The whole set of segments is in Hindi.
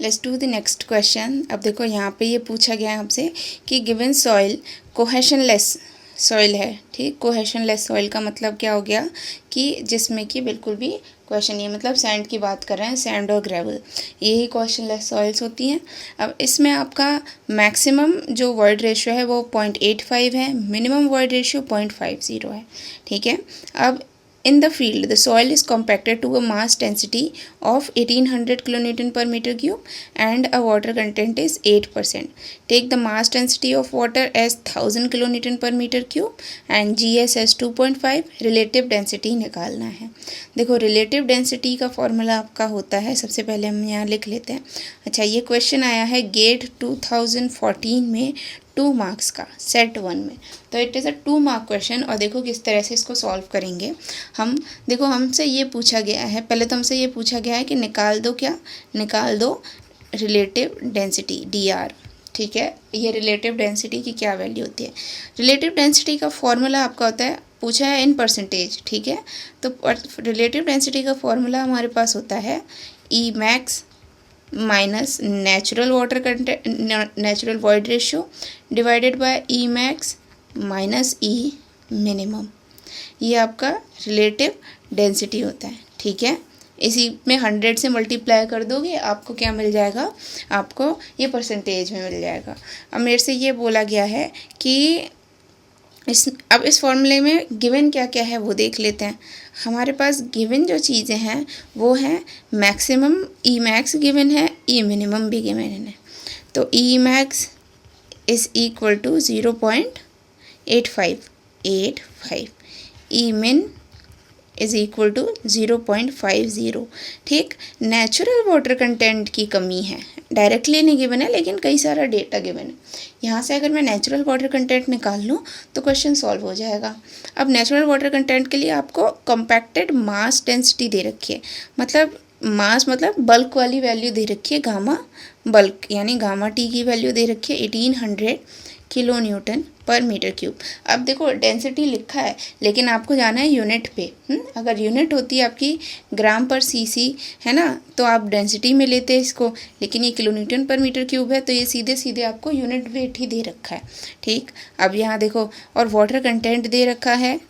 Let's do the next question. अब देखो यहाँ पे ये पूछा गया है आपसे कि गिवन सॉइल कोहेशनलेस सॉइल है, ठीक। कोहेशनलेस सॉइल का मतलब क्या हो गया कि जिसमें कि बिल्कुल भी क्वेश्चन ये मतलब सैंड की बात कर रहे हैं, सैंड और ग्रेवल, यही कोहेशनलेस सॉइल्स होती हैं। अब इसमें आपका मैक्सिमम जो वॉइड रेशियो है वो 0.85 है, मिनिमम वॉइड रेशियो 0.50 है, ठीक है। अब in the field the soil is compacted to a mass density of 1800 kilonewton per meter cube and a water content is 8%. Take the mass density of water as 1000 kilonewton per meter cube and GS as 2.5. relative density निकालना है। देखो रिलेटिव डेंसिटी का फॉर्मूला आपका होता है, सबसे पहले हम यहाँ लिख लेते हैं। अच्छा, ये क्वेश्चन आया है गेट 2014 में 2 मार्क्स का सेट 1 में, तो it is a 2 mark question. और देखो किस तरह से इसको सॉल्व करेंगे हम। देखो हमसे ये पूछा गया है, पहले तो हमसे ये पूछा गया है कि निकाल दो, क्या निकाल दो रिलेटिव डेंसिटी DR, ठीक है। ये रिलेटिव डेंसिटी की क्या वैल्यू होती है। रिलेटिव डेंसिटी का फॉर्मूला आपका होता है, पूछा है इन परसेंटेज, ठीक है। तो रिलेटिव डेंसिटी का फॉर्मूला हमारे पास होता है e max minus natural water content, natural void ratio divided by e max minus e minimum. ये आपका रिलेटिव डेंसिटी होता है, ठीक है। इसी में 100 से मल्टीप्लाई कर दोगे, आपको क्या मिल जाएगा, आपको ये परसेंटेज में मिल जाएगा। अब मेरे से ये बोला गया है कि अब इस फॉर्मूले में गिवन क्या क्या है वो देख लेते हैं। हमारे पास गिवन जो चीज़ें हैं वो हैं मैक्सिमम ई मैक्स गिवन है, ई मिनिमम भी गिवन है। तो E max is equal to 0.85, ई मिन इज़ इक्वल टू 0.50, ठीक। नेचुरल वाटर कंटेंट की कमी है, डायरेक्टली नहीं गिवन है लेकिन कई सारा डेटा गिवन है। यहाँ से अगर मैं नेचुरल वाटर कंटेंट निकाल लूँ तो क्वेश्चन सॉल्व हो जाएगा। अब नेचुरल वाटर कंटेंट के लिए आपको कॉम्पैक्टेड मास डेंसिटी दे रखी है, मतलब मास मतलब बल्क वाली वैल्यू दे रखी है, गामा बल्क यानी गामा टी की वैल्यू दे रखी है 1800 kilo newton per metre cube. अब देखो डेंसिटी लिखा है लेकिन आपको जाना है यूनिट पे। अगर यूनिट होती है आपकी ग्राम पर सीसी है ना, तो आप डेंसिटी में लेते हैं इसको, लेकिन ये kilo newton per metre cube है तो ये सीधे सीधे आपको यूनिट वेट ही दे रखा है, ठीक। अब यहाँ देखो और वाटर कंटेंट दे रखा है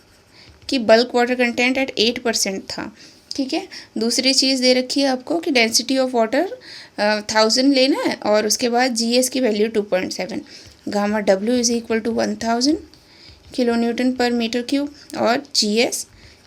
कि बल्क वाटर कंटेंट एट 8% था, ठीक है। दूसरी चीज़ दे रखी है आपको कि डेंसिटी ऑफ वाटर 1000 लेना है और उसके बाद GS की value 2.7, gamma W is equal to 1000 kilo newton per metre cube और GS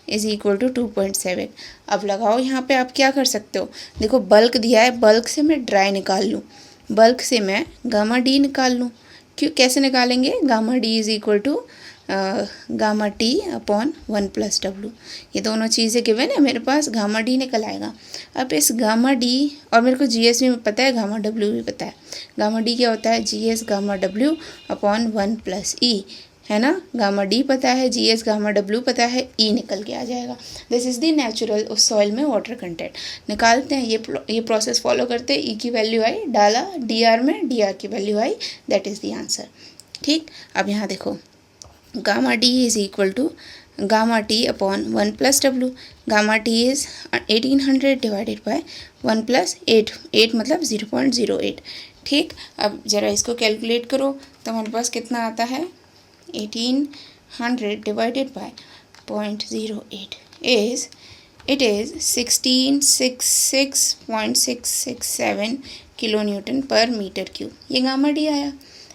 इज़ इक्वल टू 2.7। अब लगाओ यहाँ पे आप क्या कर सकते हो, देखो बल्क दिया है, बल्क से मैं ड्राई निकाल लूँ, बल्क से मैं गामा D निकाल लूँ। क्यों, कैसे निकालेंगे, gamma D is equal to gamma T upon 1 plus W। ये दोनों चीज़ें गिवन है मेरे पास, गामा D निकल आएगा। अब इस गामा D और मेरे को GS भी पता है, गामा W भी पता है। गामा D क्या होता है, GS gamma W upon 1 plus E, है ना। गामा D पता है, GS गामा W पता है, E निकल के आ जाएगा। दिस इज़ द नेचुरल उस सॉइल में वाटर कंटेंट। निकालते हैं, ये प्रोसेस फॉलो करते हैं। E की वैल्यू आई, डाला DR में, DR की वैल्यू आई, दैट इज़ द आंसर, ठीक। अब यहाँ देखो gamma D is equal to gamma T upon 1 plus W। Gamma T is 1800 divided by 1 plus 8 मतलब 0.08, ठीक। अब ज़रा इसको कैलकुलेट करो तो हमारे पास कितना आता है, 1800 divided by 0.08 is 1666.667 kilo newton per metre cube. ये गामा D आया।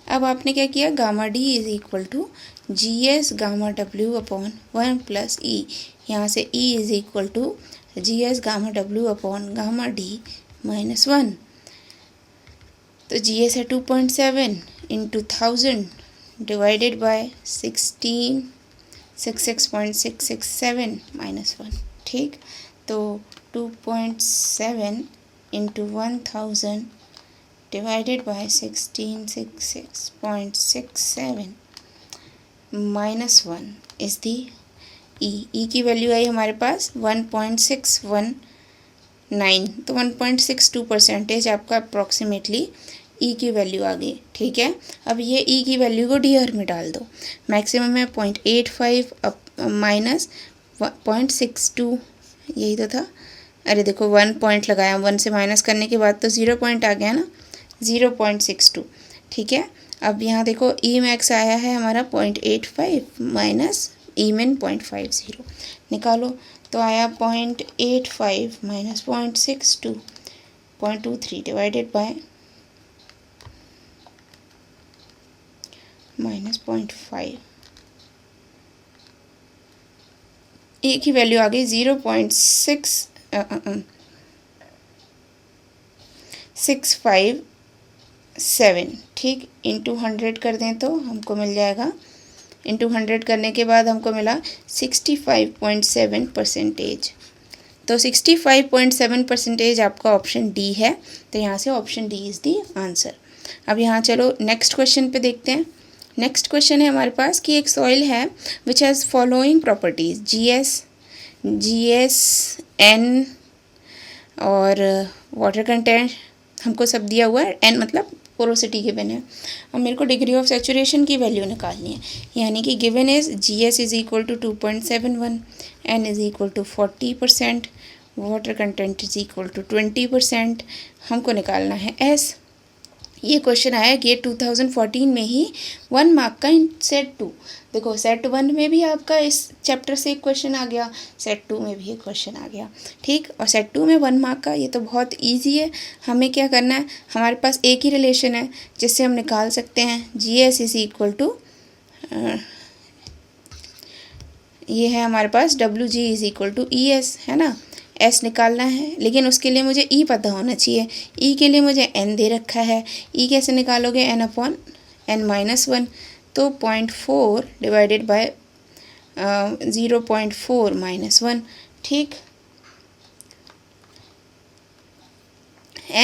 अब आपने क्या किया, gamma D is equal to GS gamma W upon 1 plus E, यहाँ से E is equal to GS gamma W upon gamma D minus 1। तो GS है 2.7 इंटू 1000 डिवाइडेड बाय 1666.667 माइनस 1, ठीक। तो 2.7 into 1000 divided by 1666.67 minus 1 is the e की वैल्यू आई हमारे पास 1.619, तो 1.62% आपका अप्रॉक्सीमेटली ई की वैल्यू आ गई, ठीक है। अब ये ई की वैल्यू को DR में डाल दो। मैक्सिमम है 0.85 माइनस 0.62, यही तो था, अरे देखो 1 पॉइंट लगाया, 1 से माइनस करने के बाद तो 0 पॉइंट आ गया ना, 0.62। ठीक है, अब यहाँ देखो ई मैक्स आया है हमारा 0.85 माइनस ई मिन 0.50, निकालो तो आया 0.85 माइनस 0.62, 0.23 डिवाइडेड बाय माइनस 0.5, ए की वैल्यू आ गई 0.657, ठीक, इंटू 100 कर दें तो हमको मिल जाएगा, इंटू 100 करने के बाद हमको मिला 65.7%। तो 65.7% आपका ऑप्शन डी है, तो यहाँ से option D is the answer. अब यहाँ चलो नेक्स्ट क्वेश्चन पे देखते हैं। नेक्स्ट क्वेश्चन है हमारे पास कि एक सॉइल है which has following properties GS N और वाटर कंटेंट हमको सब दिया हुआ है, N मतलब पोरोसिटी गिवन है। अब मेरे को डिग्री ऑफ सैचुरेशन की वैल्यू निकालनी है, यानी कि given is GS is equal to 2.71, N is equal to 40%, water content is equal to 20%, हमको निकालना है S। ये क्वेश्चन आया कि 2014 में ही 1 मार्क का इन सेट 2। देखो सेट 1 में भी आपका इस चैप्टर से एक क्वेश्चन आ गया, सेट 2 में भी एक क्वेश्चन आ गया, ठीक, और सेट 2 में 1 मार्क का, ये तो बहुत इजी है। हमें क्या करना है, हमारे पास एक ही रिलेशन है जिससे हम निकाल सकते हैं GS इज इक्वल टू, ये है हमारे पास WG is equal to ES, है ना। S निकालना है, लेकिन उसके लिए मुझे E पता होना चाहिए। E के लिए मुझे N दे रखा है, E कैसे निकालोगे, N अपॉन N माइनस 1, तो 0.4 डिवाइडेड बाय 0.4 माइनस 1, ठीक,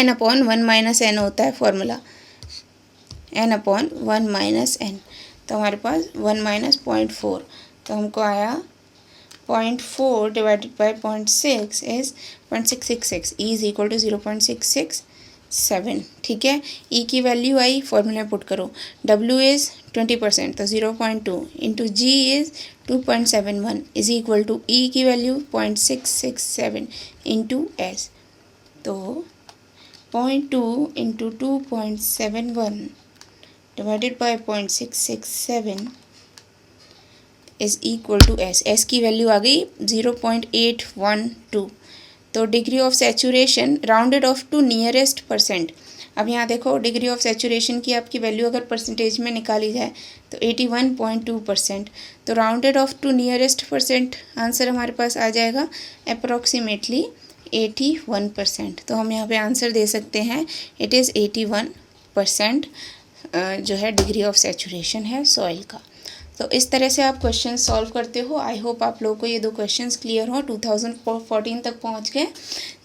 N अपॉन 1 माइनस N होता है formula, N upon 1 minus N, तो हमारे पास 1 माइनस 0.4, तो हमको आया 0.4 divided by 0.6 is 0.666, E is equal to 0.667, ठीक है। E की वैल्यू आई, फॉर्मूला पुट करो, W इज़ 20%, तो 0.2 into G is 2.71 is equal to E की वैल्यू 0.667 इंटू S, तो 0.2 into 2.71 divided by 0.667 is equal to S। S की वैल्यू आ गई 0.812, तो degree of saturation rounded off to nearest percent. अब यहाँ देखो डिग्री ऑफ सैचुरेशन की आपकी वैल्यू अगर परसेंटेज में निकाली जाए तो 81.2%, तो rounded off to nearest percent answer हमारे पास आ जाएगा अप्रॉक्सीमेटली 81%। तो हम यहाँ पे आंसर दे सकते हैं इट इज़ 81% जो है डिग्री ऑफ सैचुरेशन है सॉइल का। तो इस तरह से आप क्वेश्चन सॉल्व करते हो। आई होप आप लोगों को ये 2 क्वेश्चंस क्लियर हो। 2014 तक पहुंच गए,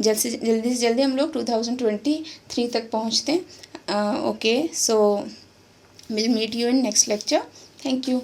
जल्दी से जल्दी हम लोग 2023 तक पहुंचते हैं। Okay, so will meet you in next lecture. Thank you.